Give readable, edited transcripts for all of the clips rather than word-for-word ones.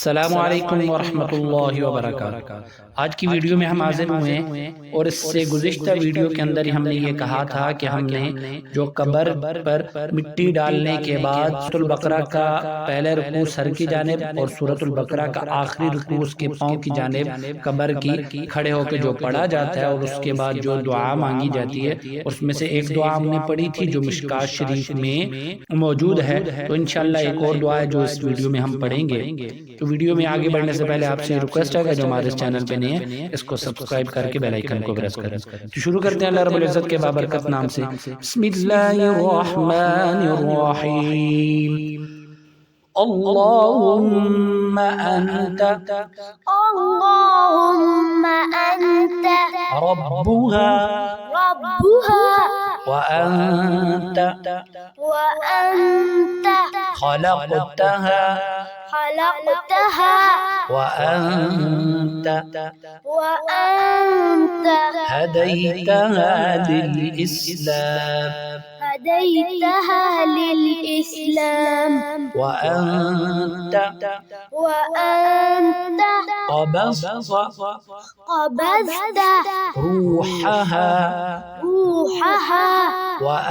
अस्सलामु अलैकुम वरहमतुल्लाहि वबरकातुहू। आज की वीडियो में हम हाजिर हुए हैं और इससे गुज़िश्ता वीडियो के अंदर ही हमने ये कहा था कि हमने जो कब्र पर मिट्टी डालने के बाद सूरतुल बकरा का पहले रुकू सर की जानिब और सूरतुल बकरा का आखिरी रुकू उसके पाँव की जानिब कब्र की खड़े होकर जो पढ़ा जाता है और उसके बाद जो दुआ मांगी जाती है उसमें से एक दुआ हमने पढ़ी थी जो मिशकात शरीफ में मौजूद है। तो इंशाअल्लाह एक और दुआ है जो इस वीडियो में हम पढ़ेंगे। तो वीडियो में आगे बढ़ने से पहले आपसे रिक्वेस्ट है जो हमारे इस चैनल पे नए हैं इसको सब्सक्राइब करके बेल आइकन को प्रेस करें। तो शुरू करते हैं अल्लाह रब्बुल इज्जत के बाबरकत नाम से। बिस्मिल्लाहिर्रहमानिर्रहीम। अल्लाहुम्मा अंता रब्बुहा व अंता खलक़तहा وأنت هديتها للإسلام وأنت قبضت روحها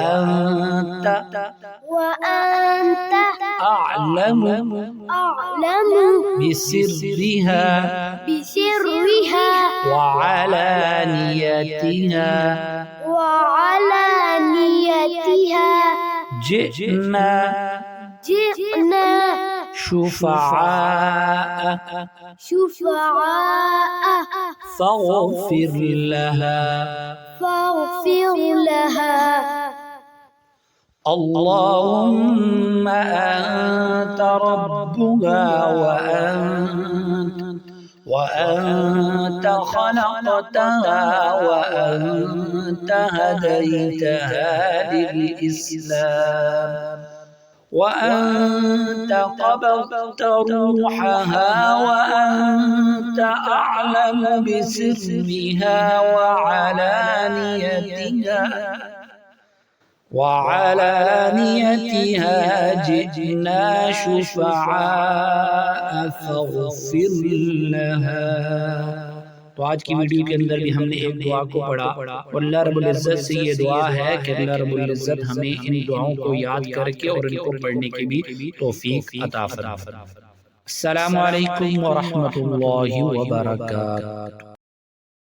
وأنت أعلم بسرها وعلانيتها جئنا شفعاء فاغفر لها اللهم أنت ربها وأنت خلقتها وأنت هديتها للإسلام وأنت قبضت روحها وأنت أعلم بسرها وعلانيتها جئنا شفعاء فاغفر لها। तो आज की वीडियो के अंदर भी हमने एक दुआ को पढ़ा और अल्लाह रब्बुल इज्जत से ये दुआ है कि अल्लाह रब्बुल इज्जत हमें इन दुआओं को याद करके और इनको पढ़ने की भी तौफीक अता फरमाए। अस्सलामु अलैकुम व रहमतुल्लाहि व बरकातुहू।